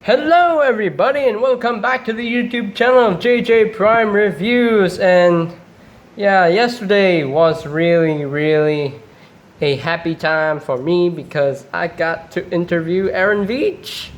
Hello everybody and welcome back to the YouTube channel of JJ Prime Reviews. And yeah, yesterday was really a happy time for me because I got to interview Aaron Veach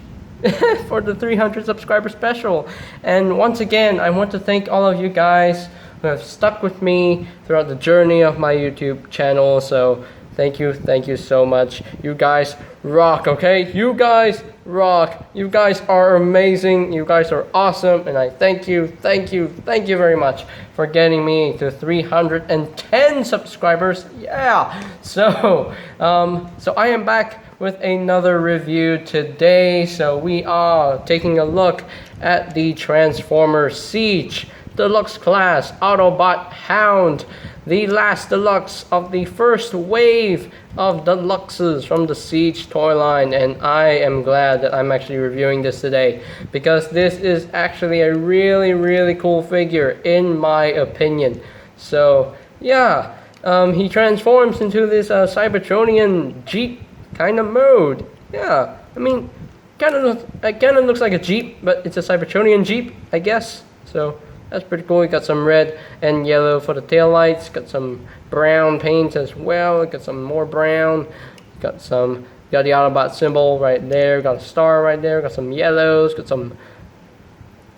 for the 300 subscriber special. And once again, I want to thank all of you guys who have stuck with me throughout the journey of my YouTube channel. So thank you so much. You guys rock, okay? You guys rock. You guys are amazing. You guys are awesome, and I thank you very much for getting me to 310 subscribers. Yeah. So I am back with another review today. So we are taking a look at the Transformers Siege Deluxe class Autobot Hound, the last deluxe of the first wave of deluxes from the Siege toy line. And I am glad that I'm actually reviewing this today because this is actually a really cool figure in my opinion. So yeah, he transforms into this Cybertronian Jeep kind of mode. Yeah, I mean, kind of looks like a Jeep, but it's a Cybertronian Jeep, I guess. So that's pretty cool. You got some red and yellow for the taillights. Got some brown paint as well. Got some more brown. Got the Autobot symbol right there. Got a star right there. Got some yellows. Got some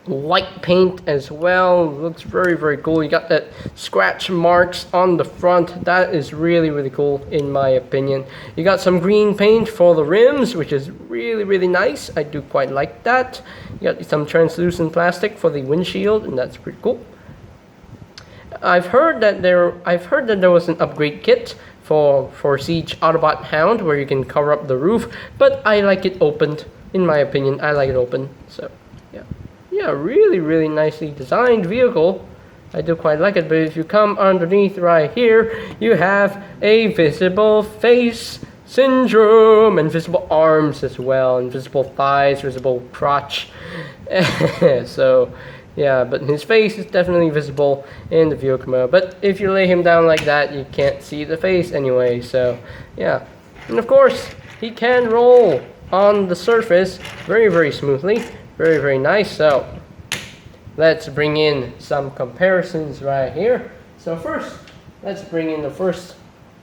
white paint as well. Looks very cool. You got that scratch marks on the front. That is really cool in my opinion. You got some green paint for the rims, which is really nice. I do quite like that. You got some translucent plastic for the windshield, and that's pretty cool. I've heard that there was an upgrade kit for Siege Autobot Hound where you can cover up the roof, but I like it opened. In my opinion, I like it open. So yeah, really nicely designed vehicle. I do quite like it. But if you come underneath right here, you have a visible face syndrome and visible arms as well, and visible thighs, visible crotch. So yeah, but his face is definitely visible in the vehicle mode. But if you lay him down like that, you can't see the face anyway. So yeah, and of course he can roll on the surface very smoothly. Very nice. So let's bring in some comparisons right here. So first, let's bring in the first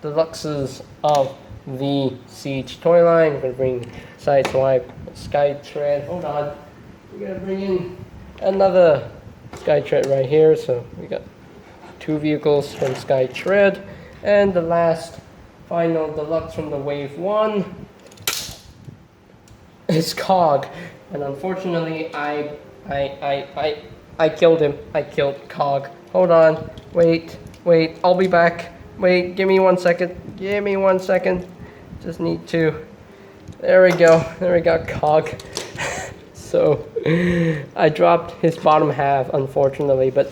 deluxes of the Siege toy line. We're gonna bring Sideswipe, Skytread. Hold on, we're gonna bring in another Skytread right here. So we got two vehicles from Skytread, and the last final deluxe from the wave 1 is Cog. And unfortunately, I killed him. I killed Cog. Hold on. Wait. I'll be back. Wait, give me 1 second. Give me 1 second. Just need to. There we go. There we go, Cog. So, I dropped his bottom half, unfortunately. But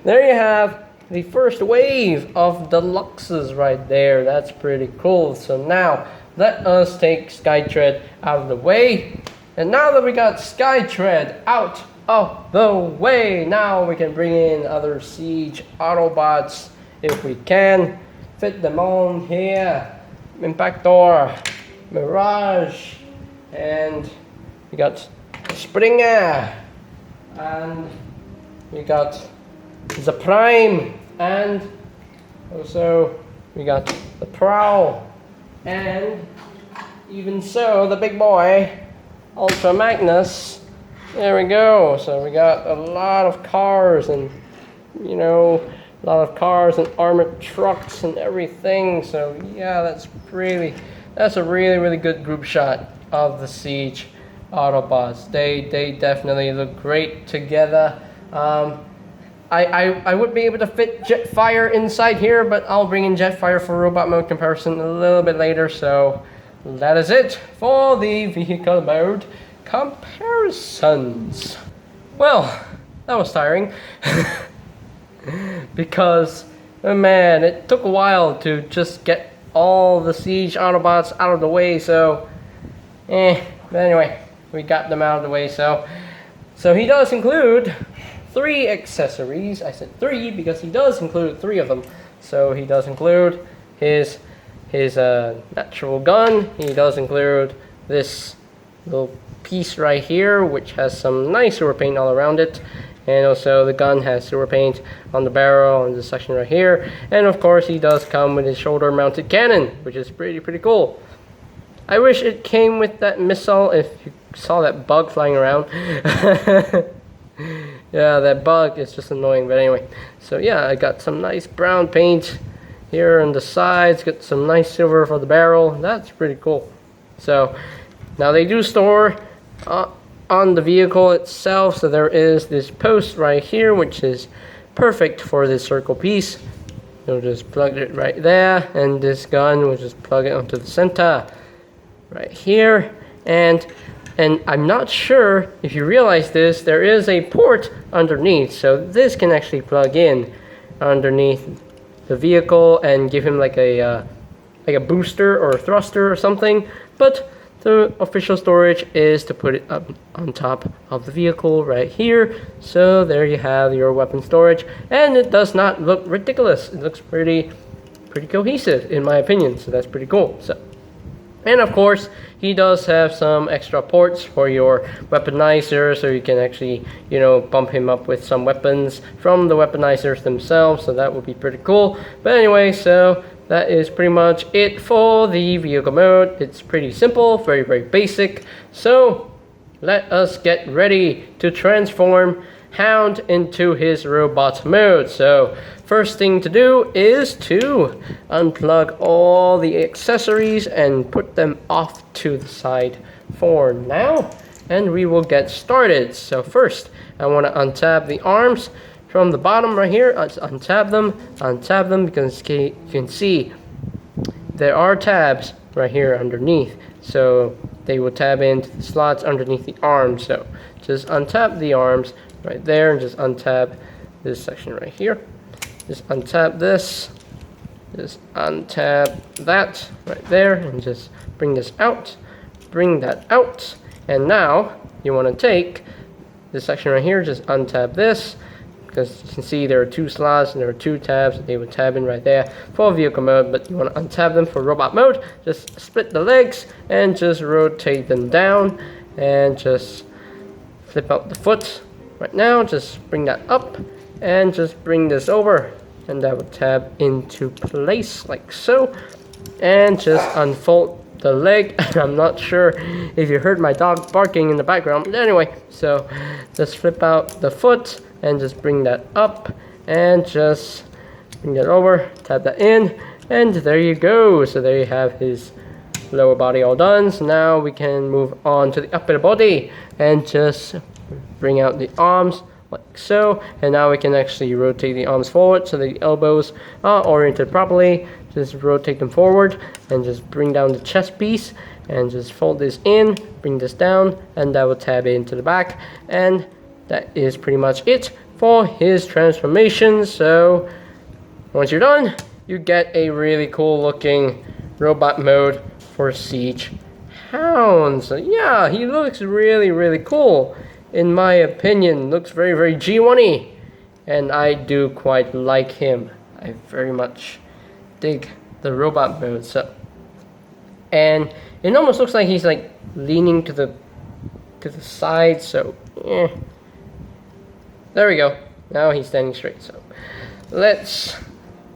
there you have the first wave of deluxes right there. That's pretty cool. So now, let us take Skytread out of the way. And now that we got Skytread out of the way, now we can bring in other Siege Autobots if we can fit them on here. Impactor, Mirage, and we got Springer, and we got the Prime, and also we got the Prowl, and even so, the big boy, Ultra Magnus. There we go. So we got a lot of cars and, you know, a lot of cars and armored trucks and everything. So yeah, that's a really good group shot of the Siege Autobots. They definitely look great together. I would be able to fit Jetfire inside here, but I'll bring in Jetfire for robot mode comparison a little bit later. So that is it for the vehicle mode comparisons. Well, that was tiring. Because, oh man, it took a while to just get all the Siege Autobots out of the way. So, but anyway, we got them out of the way. So he does include 3 accessories. I said 3 because he does include 3 of them. So he does include his natural gun. He does include this little piece right here, which has some nice sewer paint all around it. And also the gun has sewer paint on the barrel and this section right here. And of course he does come with his shoulder mounted cannon, which is pretty cool. I wish it came with that missile. If you saw that bug flying around. Yeah, that bug is just annoying, but anyway. So yeah, I got some nice brown paint here on the sides, got some nice silver for the barrel. That's pretty cool. So now they do store on the vehicle itself, so there is this post right here, which is perfect for this circle piece. You'll just plug it right there, and this gun will just plug it onto the center right here. And I'm not sure if you realize this, there is a port underneath, so this can actually plug in underneath the vehicle and give him like a booster or a thruster or something. But the official storage is to put it up on top of the vehicle right here. So there you have your weapon storage, and it does not look ridiculous. It looks pretty cohesive in my opinion, so that's pretty cool. So, and of course he does have some extra ports for your weaponizer, so you can actually, you know, bump him up with some weapons from the weaponizers themselves, so that would be pretty cool. But anyway, so that is pretty much it for the vehicle mode. It's pretty simple, very basic. So let us get ready to transform Hound into his robot mode. So first thing to do is to unplug all the accessories and put them off to the side for now, and we will get started. So first I want to untab the arms from the bottom right here. Let's untab them because you can see there are tabs right here underneath, so they will tab into the slots underneath the arms. So just untap the arms right there and just untap this section right here. Just untap this, just untap that right there, and just bring this out, bring that out. And now you want to take this section right here, just untap this, because you can see there are two slots and there are two tabs that they would tab in right there for vehicle mode, but you want to untab them for robot mode. Just split the legs and just rotate them down and just flip out the foot. Right now, just bring that up and just bring this over, and that will tab into place like so. And just unfold the leg. I'm not sure if you heard my dog barking in the background, but anyway, so just flip out the foot and just bring that up and just bring that over, tab that in, and there you go. So there you have his lower body all done. So now we can move on to the upper body and just bring out the arms like so. And now we can actually rotate the arms forward so the elbows are oriented properly. Just rotate them forward and just bring down the chest piece and just fold this in, bring this down, and that will tab into the back. And that is pretty much it for his transformation. So once you're done, you get a really cool looking robot mode for Siege Hound. So yeah, he looks really cool in my opinion. Looks very G1-y, and I do quite like him. I very much dig the robot mode. So, and it almost looks like he's like leaning to the side, so there we go. Now he's standing straight. So let's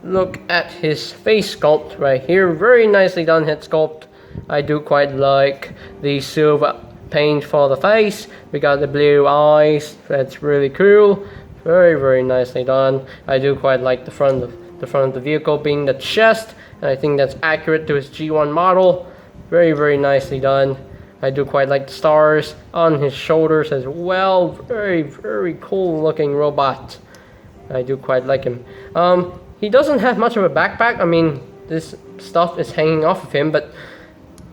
look at his face sculpt right here. Very nicely done head sculpt. I do quite like the silver paint for the face. We got the blue eyes. That's really cool. Very nicely done. I do quite like the front of the vehicle being the chest, and I think that's accurate to his G1 model. Very nicely done. I do quite like the stars on his shoulders as well. Very cool looking robot. I do quite like him. He doesn't have much of a backpack. I mean, this stuff is hanging off of him, but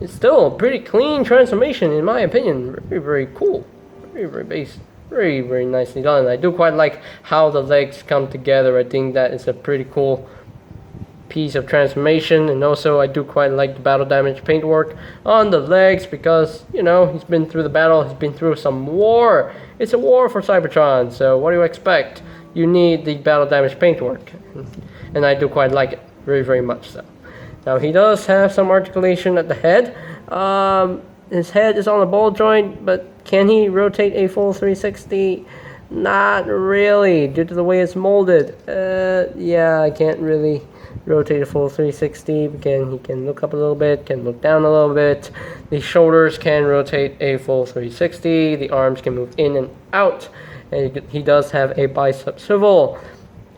it's still a pretty clean transformation in my opinion. Very cool. Very basic. Very nicely done. I do quite like how the legs come together. I think that is a pretty cool piece of transformation. And also I do quite like the battle damage paintwork on the legs, because you know, he's been through the battle, he's been through some war. It's a war for Cybertron, so what do you expect? You need the battle damage paintwork, and I do quite like it very much so. Now he does have some articulation at the head. His head is on a ball joint, but Can he rotate a full 360? Not really, due to the way it's molded. Yeah, I can't really rotate a full 360. He can look up a little bit, can look down a little bit. The shoulders can rotate a full 360. The arms can move in and out. And he does have a bicep swivel.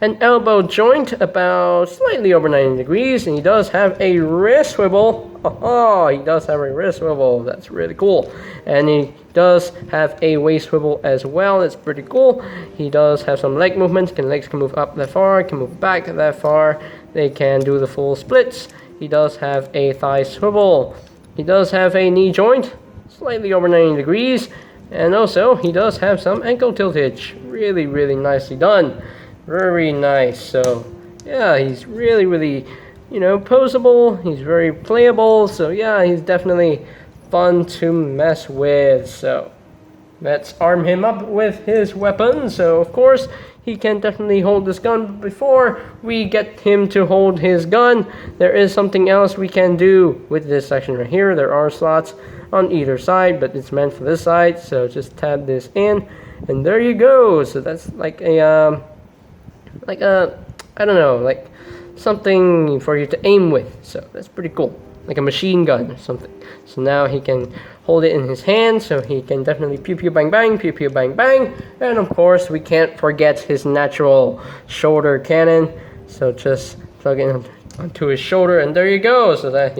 An elbow joint about slightly over 90 degrees, and he does have a wrist swivel. Oh, he does have a wrist swivel. That's really cool. And he does have a waist swivel as well. That's pretty cool. He does have some leg movements. Legs can move up that far, can move back that far. They can do the full splits. He does have a thigh swivel. He does have a knee joint, slightly over 90 degrees. And also, he does have some ankle tiltage. Really, really nicely done. Very nice. So yeah, he's really, really, poseable. He's very playable. So yeah, he's definitely fun to mess with. So let's arm him up with his weapon. So of course he can definitely hold this gun. But before we get him to hold his gun, there is something else we can do with this section right here. There are slots on either side, but it's meant for this side. So just tab this in, and there you go. So that's like a I don't know, like something for you to aim with. So that's pretty cool, like a machine gun or something. So now he can hold it in his hand, so he can definitely pew pew bang bang, pew pew bang bang. And of course we can't forget his natural shoulder cannon. So just plug it onto his shoulder, and there you go. So that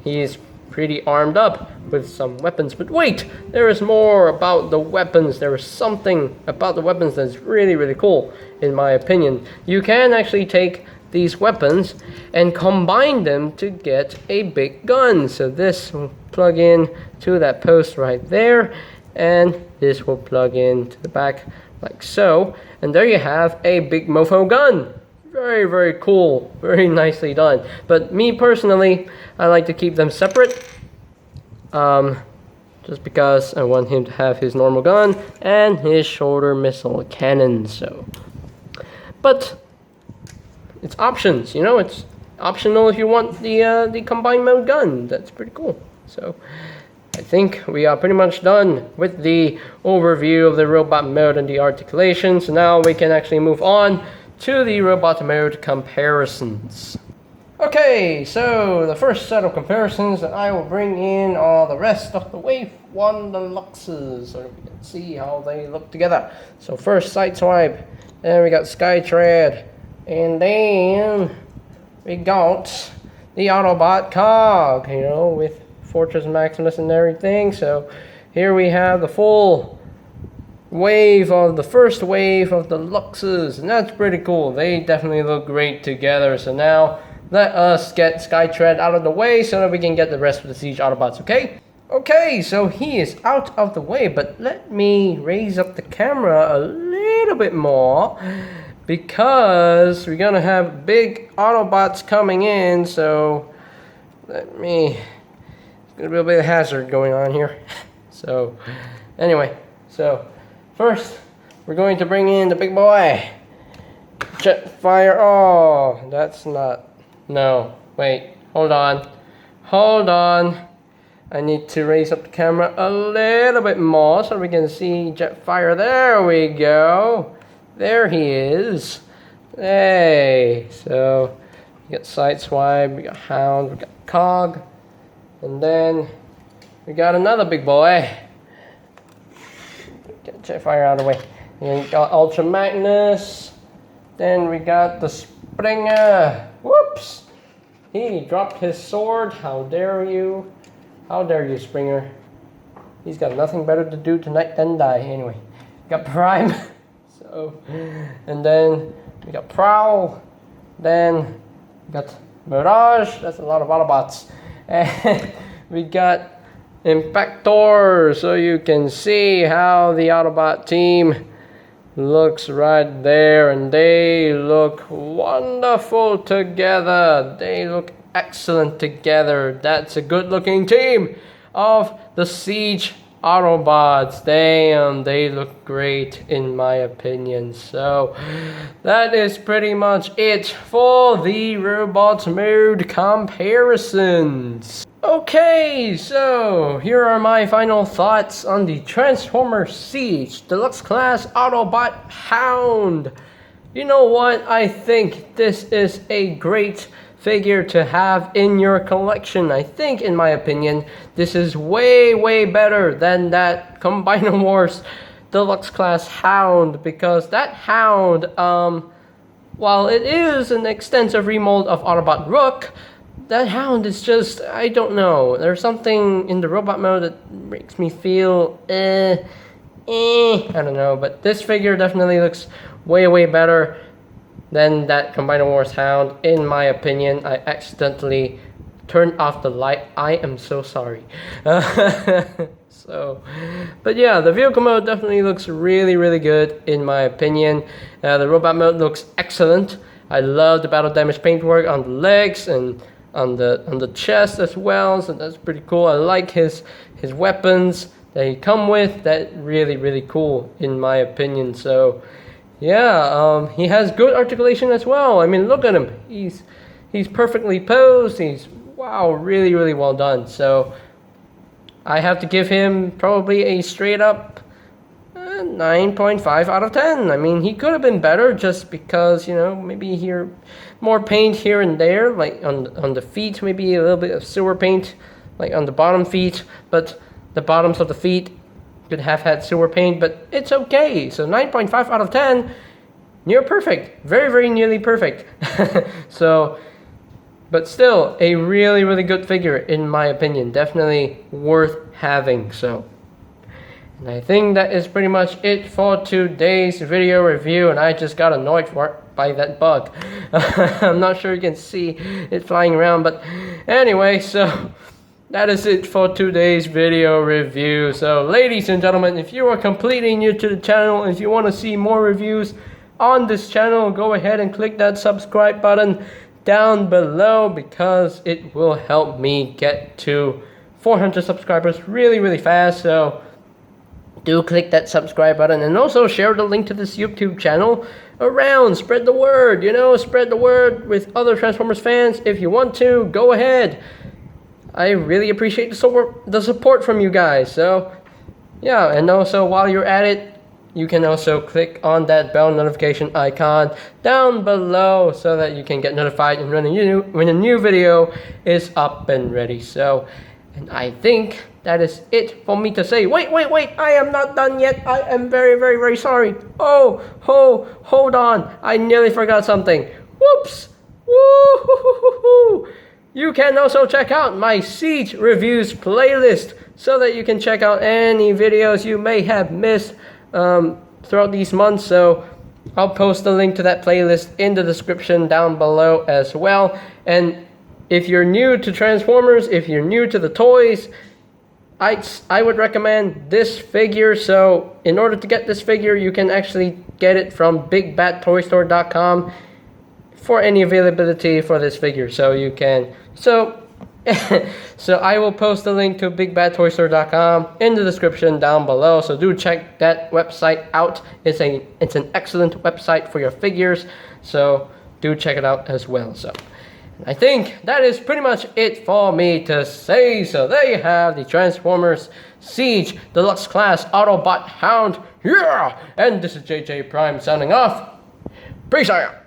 he's pretty armed up with some weapons. But wait, there is more about the weapons. There is something about the weapons that's really, really cool, in my opinion. You can actually take these weapons and combine them to get a big gun. So this will plug in to that post right there, and this will plug in to the back like so. And there you have a big mofo gun. Very, very cool. Very nicely done. But me personally, I like to keep them separate. Just because I want him to have his normal gun and his shoulder missile cannon. So, but it's options. It's optional if you want the combined mode gun. That's pretty cool. So I think we are pretty much done with the overview of the robot mode and the articulation. So now we can actually move on to the robot mode comparisons. Okay, so the first set of comparisons that I will bring in are the rest of the Wave 1 Deluxes, so we can see how they look together. So first, Sideswipe, then we got Skytread, and then we got the Autobot Cog, with Fortress Maximus and everything. So here we have the full the first wave of the Deluxes, and that's pretty cool. They definitely look great together. So now let us get Skytread out of the way so that we can get the rest of the Siege Autobots, okay? Okay, so he is out of the way, but let me raise up the camera a little bit more because we're gonna have big Autobots coming in. So it's gonna be a bit of hazard going on here. So anyway, so first we're going to bring in the big boy. Jetfire. Oh, that's not. No, wait, hold on. I need to raise up the camera a little bit more so we can see Jetfire. There we go. There he is. Hey, so we got Sideswipe, we got Hound, we got Cog, and then we got another big boy. Get Jetfire out of the way. And we got Ultra Magnus. Then we got the Springer. Whoops! He dropped his sword. How dare you? How dare you, Springer? He's got nothing better to do tonight than die. Anyway, we got Prime. And then we got Prowl. Then we got Mirage. That's a lot of Autobots. And we got Impactor. So you can see how the Autobot team looks right there, and they look wonderful together. They look excellent together. That's a good looking team of the Siege Autobots. Damn, they look great in my opinion. So that is pretty much it for the robot mode comparisons. Okay, so here are my final thoughts on the Transformers Siege Deluxe Class Autobot Hound. You know what? I think this is a great figure to have in your collection. I think, in my opinion, this is way better than that Combiner Wars Deluxe Class Hound, because that Hound, while it is an extensive remold of Autobot Rook, that Hound is just, I don't know, there's something in the robot mode that makes me feel, I don't know, but this figure definitely looks way better than that Combiner Wars Hound, in my opinion. I accidentally turned off the light. I am so sorry. But yeah, the vehicle mode definitely looks really good, in my opinion. The robot mode looks excellent. I love the battle damage paintwork on the legs and on the chest as well, so that's pretty cool. I like his weapons that he come with. That really cool, in my opinion. So yeah, he has good articulation as well. I mean, look at him. He's perfectly posed. He's, wow, really well done. So I have to give him probably a straight up 9.5 out of 10. I mean, he could have been better, just because, you know, maybe here more paint here and there, like on the feet, maybe a little bit of sewer paint, like on the bottom feet, but the bottoms of the feet could have had sewer paint, but it's okay. So 9.5 out of 10, near perfect, very nearly perfect. So, but still a really good figure, in my opinion. Definitely worth having. So, and I think that is pretty much it for today's video review, and I just got annoyed by that bug. I'm not sure you can see it flying around, but anyway, so that is it for today's video review. So ladies and gentlemen, if you are completely new to the channel, if you want to see more reviews on this channel, go ahead and click that subscribe button down below, because it will help me get to 400 subscribers really fast. So do click that subscribe button, and also share the link to this YouTube channel around. Spread the word, you know, spread the word with other Transformers fans. If you want to, go ahead. I really appreciate the support from you guys. So yeah, and also while you're at it, you can also click on that bell notification icon down below, so that you can get notified when a new video is up and ready. So, and I think that is it for me to say. Wait, I am not done yet. I am very sorry. Hold on. I nearly forgot something. Whoops. Woo-hoo-hoo-hoo-hoo. You can also check out my Siege Reviews playlist, so that you can check out any videos you may have missed throughout these months. So I'll post the link to that playlist in the description down below as well. And if you're new to Transformers, if you're new to the toys, I would recommend this figure. So in order to get this figure, you can actually get it from BigBadToyStore.com for any availability for this figure. So you can, so I will post the link to BigBadToyStore.com in the description down below. So do check that website out. It's an excellent website for your figures. So do check it out as well. So I think that is pretty much it for me to say. So there you have the Transformers Siege Deluxe Class Autobot Hound. Yeah! And this is JJ Prime signing off. Peace out.